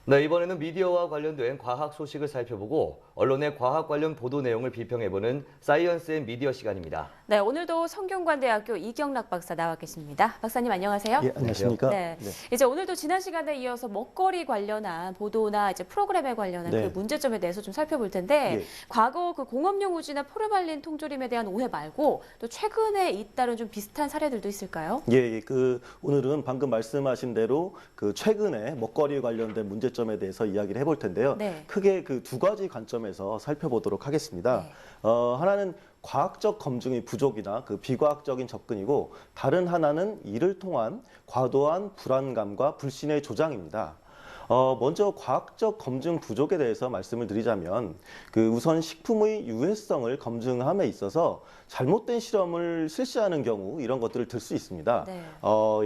네, 이번에는 미디어와 관련된 과학 소식을 살펴보고 언론의 과학 관련 보도 내용을 비평해보는 사이언스 앤 미디어 시간입니다. 네, 오늘도 성균관대학교 이경락 박사 나와 계십니다. 박사님 안녕하세요. 예, 안녕하십니까? 네, 이제 오늘도 지난 시간에 이어서 먹거리 관련한 보도나 이제 프로그램에 관련한 네. 그 문제점에 대해서 좀 살펴볼 텐데 예. 과거 그 공업용 우지나 포르말린 통조림에 대한 오해 말고 또 최근에 잇따른 좀 비슷한 사례들도 있을까요? 예, 오늘은 방금 말씀하신 대로 그 최근에 먹거리 관련된 문제점에 대해서 이야기를 해볼 텐데요. 네. 크게 그 두 가지 관점에서 살펴보도록 하겠습니다. 네. 하나는 과학적 검증의 부족이나 그 비과학적인 접근이고, 다른 하나는 이를 통한 과도한 불안감과 불신의 조장입니다. 먼저 과학적 검증 부족에 대해서 말씀을 드리자면, 우선 식품의 유해성을 검증함에 있어서 잘못된 실험을 실시하는 경우 이런 것들을 들 수 있습니다. 네.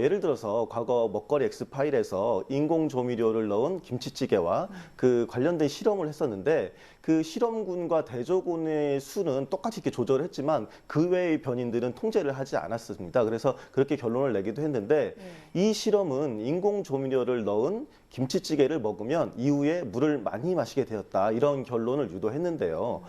예를 들어서 과거 먹거리 엑스파일에서 인공 조미료를 넣은 김치찌개와 그 관련된 실험을 했었는데, 그 실험군과 대조군의 수는 똑같이 이렇게 조절을 했지만 그 외의 변인들은 통제를 하지 않았습니다. 그래서 그렇게 결론을 내기도 했는데, 이 실험은 인공 조미료를 넣은 김치찌개를 먹으면 이후에 물을 많이 마시게 되었다, 이런 결론을 유도했는데요.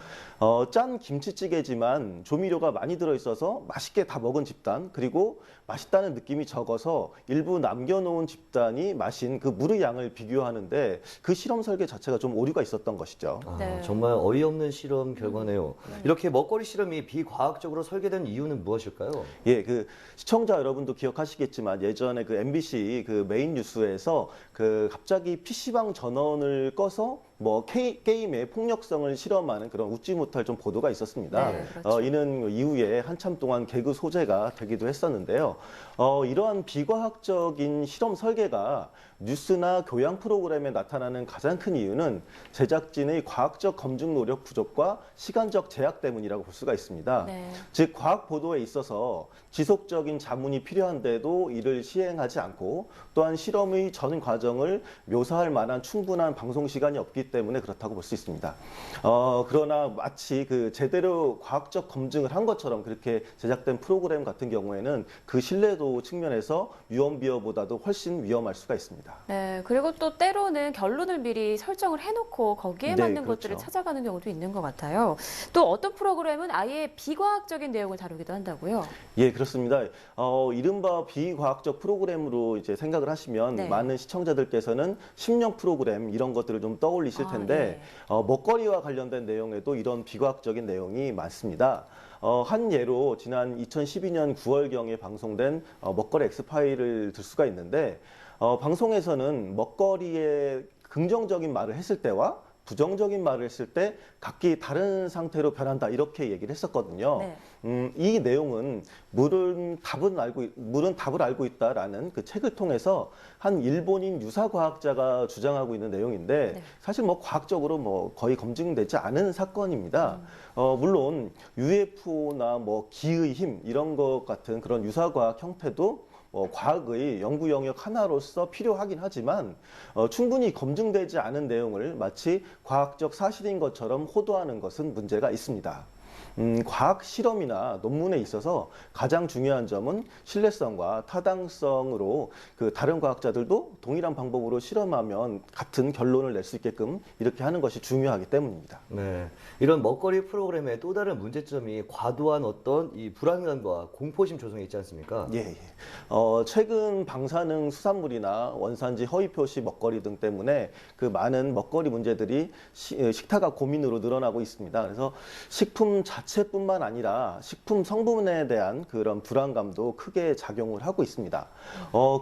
짠 김치찌개지만 조미료가 많이 들어있어서 맛있게 다 먹은 집단, 그리고 맛있다는 느낌이 적어서 일부 남겨놓은 집단이 마신 그 물의 양을 비교하는데, 그 실험 설계 자체가 좀 오류가 있었던 것이죠. 네. 정말 어이없는 실험 결과네요. 이렇게 먹거리 실험이 비과학적으로 설계된 이유는 무엇일까요? 예, 시청자 여러분도 기억하시겠지만 예전에 그 MBC 그 메인 뉴스에서 갑자기 PC방 전원을 꺼서 뭐 게임의 폭력성을 실험하는 그런 웃지 못할 좀 보도가 있었습니다. 네, 그렇죠. 이는 이후에 한참 동안 개그 소재가 되기도 했었는데요. 이러한 비과학적인 실험 설계가 뉴스나 교양 프로그램에 나타나는 가장 큰 이유는 제작진의 과학적 검증 노력 부족과 시간적 제약 때문이라고 볼 수가 있습니다. 네. 즉, 과학 보도에 있어서 지속적인 자문이 필요한데도 이를 시행하지 않고, 또한 실험의 전 과정을 묘사할 만한 충분한 방송 시간이 없기 때문에 그렇다고 볼 수 있습니다. 그러나 마치 제대로 과학적 검증을 한 것처럼 그렇게 제작된 프로그램 같은 경우에는 그 신뢰도 측면에서 위험비어보다도 훨씬 위험할 수가 있습니다. 네, 그리고 또 때로는 결론을 미리 설정을 해놓고 거기에 네, 맞는 그렇죠. 것들을 찾아가는 경우도 있는 것 같아요. 또 어떤 프로그램은 아예 비과학적인 내용을 다루기도 한다고요? 예, 그렇습니다. 이른바 비과학적 프로그램으로 이제 생각을 하시면 네. 많은 시청자들께서는 심령 프로그램 이런 것들을 좀 떠올리실 텐데, 먹거리와 관련된 내용에도 이런 비과학적인 내용이 많습니다. 한 예로 지난 2012년 9월경에 방송된 먹거리 엑스파일을 들 수가 있는데, 방송에서는 먹거리에 긍정적인 말을 했을 때와 부정적인 말을 했을 때 각기 다른 상태로 변한다, 이렇게 얘기를 했었거든요. 네. 이 내용은 물은 답을 알고 있다라는 그 책을 통해서 한 일본인 유사과학자가 주장하고 있는 내용인데, 네. 사실 뭐 과학적으로 뭐 거의 검증되지 않은 사건입니다. 물론 UFO나 뭐 기의 힘 이런 것 같은 그런 유사과학 형태도 과학의 연구 영역 하나로서 필요하긴 하지만, 충분히 검증되지 않은 내용을 마치 과학적 사실인 것처럼 호도하는 것은 문제가 있습니다. 과학 실험이나 논문에 있어서 가장 중요한 점은 신뢰성과 타당성으로 다른 과학자들도 동일한 방법으로 실험하면 같은 결론을 낼 수 있게끔 이렇게 하는 것이 중요하기 때문입니다. 네, 이런 먹거리 프로그램의 또 다른 문제점이 과도한 어떤 이 불안감과 공포심 조성에 있지 않습니까? 예. 최근 방사능 수산물이나 원산지 허위 표시 먹거리 등 때문에 많은 먹거리 문제들이 식탁화 고민으로 늘어나고 있습니다. 그래서 식품 자체뿐만 아니라 식품 성분에 대한 그런 불안감도 크게 작용을 하고 있습니다.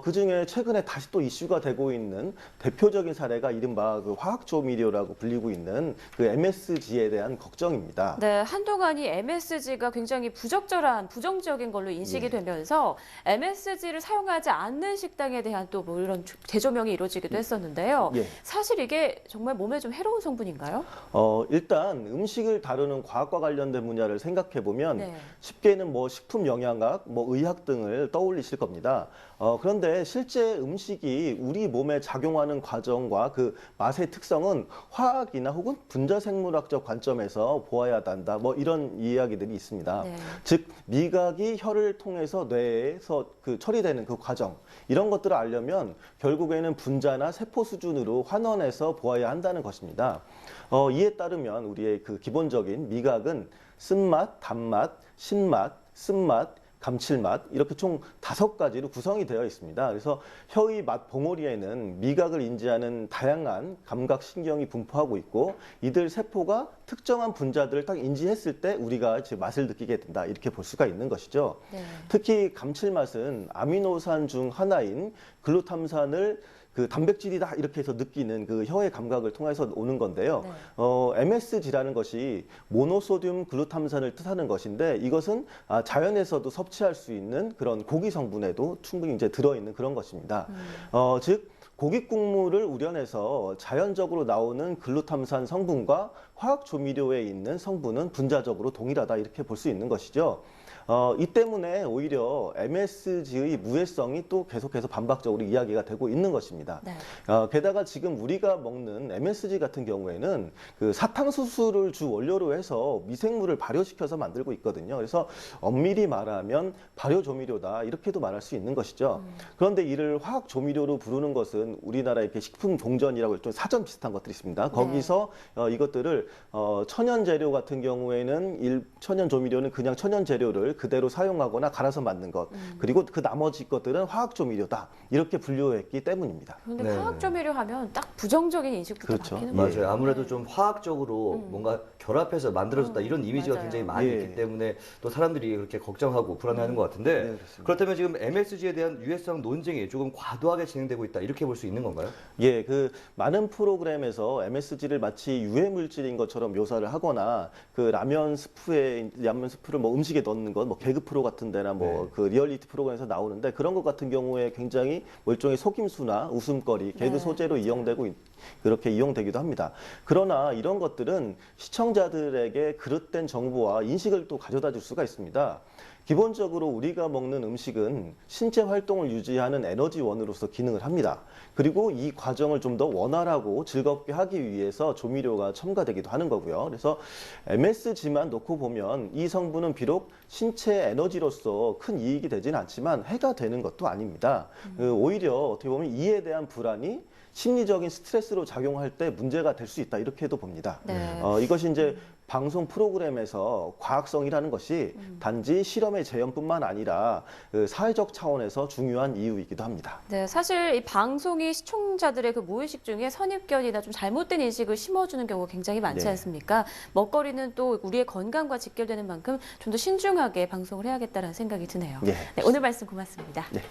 그중에 최근에 다시 또 이슈가 되고 있는 대표적인 사례가 이른바 화학 조미료라고 불리고 있는 MSG에 대한 걱정입니다. 네, 한동안 이 MSG가 굉장히 부적절한, 부정적인 걸로 인식이 되면서 MSG를 사용하지 않는 식당에 대한 또 뭐 이런 재조명이 이루어지기도 했었는데요. 예. 사실 이게 정말 몸에 좀 해로운 성분인가요? 일단 음식을 다루는 과학과 관련된 분야를 생각해 보면 네. 쉽게는 뭐 식품 영양학, 뭐 의학 등을 떠올리실 겁니다. 그런데 실제 음식이 우리 몸에 작용하는 과정과 그 맛의 특성은 화학이나 혹은 분자생물학적 관점에서 보아야 한다. 뭐 이런 이야기들이 있습니다. 네. 즉 미각이 혀를 통해서 뇌에서 그 처리되는 그 과정 이런 것들을 알려면 결국에는 분자나 세포 수준으로 환원해서 보아야 한다는 것입니다. 이에 따르면 우리의 그 기본적인 미각은 쓴맛, 단맛, 신맛, 쓴맛, 감칠맛 이렇게 총 5가지로 구성이 되어 있습니다. 그래서 혀의 맛 봉오리에는 미각을 인지하는 다양한 감각 신경이 분포하고 있고 이들 세포가 특정한 분자들을 딱 인지했을 때 우리가 이제 맛을 느끼게 된다 이렇게 볼 수가 있는 것이죠. 네. 특히 감칠맛은 아미노산 중 하나인 글루탐산을 그 단백질이다 이렇게 해서 느끼는 그 혀의 감각을 통해서 오는 건데요. 네. MSG라는 것이 모노소듐 글루탐산을 뜻하는 것인데 이것은 자연에서도 섭취할 수 있는 그런 고기 성분에도 충분히 이제 들어있는 그런 것입니다. 즉 고기 국물을 우려내서 자연적으로 나오는 글루탐산 성분과 화학 조미료에 있는 성분은 분자적으로 동일하다 이렇게 볼 수 있는 것이죠. 이 때문에 오히려 MSG의 무해성이 또 계속해서 반박적으로 이야기가 되고 있는 것입니다. 네. 게다가 지금 우리가 먹는 MSG 같은 경우에는 그 사탕수수를 주 원료로 해서 미생물을 발효시켜서 만들고 있거든요. 그래서 엄밀히 말하면 발효 조미료다 이렇게도 말할 수 있는 것이죠. 그런데 이를 화학 조미료로 부르는 것은 우리나라 이렇게 식품 동전이라고 좀 사전 비슷한 것들이 있습니다. 거기서 이것들을 천연 재료 같은 경우에는 천연 조미료는 그냥 천연 재료를 그대로 사용하거나 갈아서 만든 것 그리고 그 나머지 것들은 화학 조미료다 이렇게 분류했기 때문입니다. 그런데 네. 화학 조미료 하면 딱 부정적인 인식부터 그렇죠. 바뀌는 맞아요. 거예요. 아무래도 좀 화학적으로 뭔가 결합해서 만들어졌다 이런 이미지가 맞아요. 굉장히 많이 예. 있기 때문에 또 사람들이 그렇게 걱정하고 불안해하는 것 같은데 네, 그렇습니다. 그렇다면 지금 MSG에 대한 유해성 논쟁이 조금 과도하게 진행되고 있다 이렇게 볼 수 있는 건가요? 예, 그 많은 프로그램에서 MSG를 마치 유해 물질인 것처럼 묘사를 하거나 그 라면 스프를 뭐 음식에 넣는 것, 뭐 개그 프로 같은 데나 뭐 그 리얼리티 프로그램에서 나오는데 그런 것 같은 경우에 굉장히 뭐 일종의 속임수나 웃음거리, 개그 네. 소재로 그렇게 이용되기도 합니다. 그러나 이런 것들은 시청자들에게 그릇된 정보와 인식을 또 가져다 줄 수가 있습니다. 기본적으로 우리가 먹는 음식은 신체 활동을 유지하는 에너지원으로서 기능을 합니다. 그리고 이 과정을 좀 더 원활하고 즐겁게 하기 위해서 조미료가 첨가되기도 하는 거고요. 그래서 MSG만 놓고 보면 이 성분은 비록 신체 에너지로서 큰 이익이 되지는 않지만 해가 되는 것도 아닙니다. 오히려 어떻게 보면 이에 대한 불안이 심리적인 스트레스로 작용할 때 문제가 될 수 있다 이렇게도 봅니다. 네. 이것이 이제 방송 프로그램에서 과학성이라는 것이 단지 실험의 재현뿐만 아니라 그 사회적 차원에서 중요한 이유이기도 합니다. 네, 사실 이 방송이 시청자들의 그 무의식 중에 선입견이나 좀 잘못된 인식을 심어주는 경우가 굉장히 많지 네. 않습니까? 먹거리는 또 우리의 건강과 직결되는 만큼 좀 더 신중하게 방송을 해야겠다는 생각이 드네요. 예. 네, 오늘 말씀 고맙습니다. 네.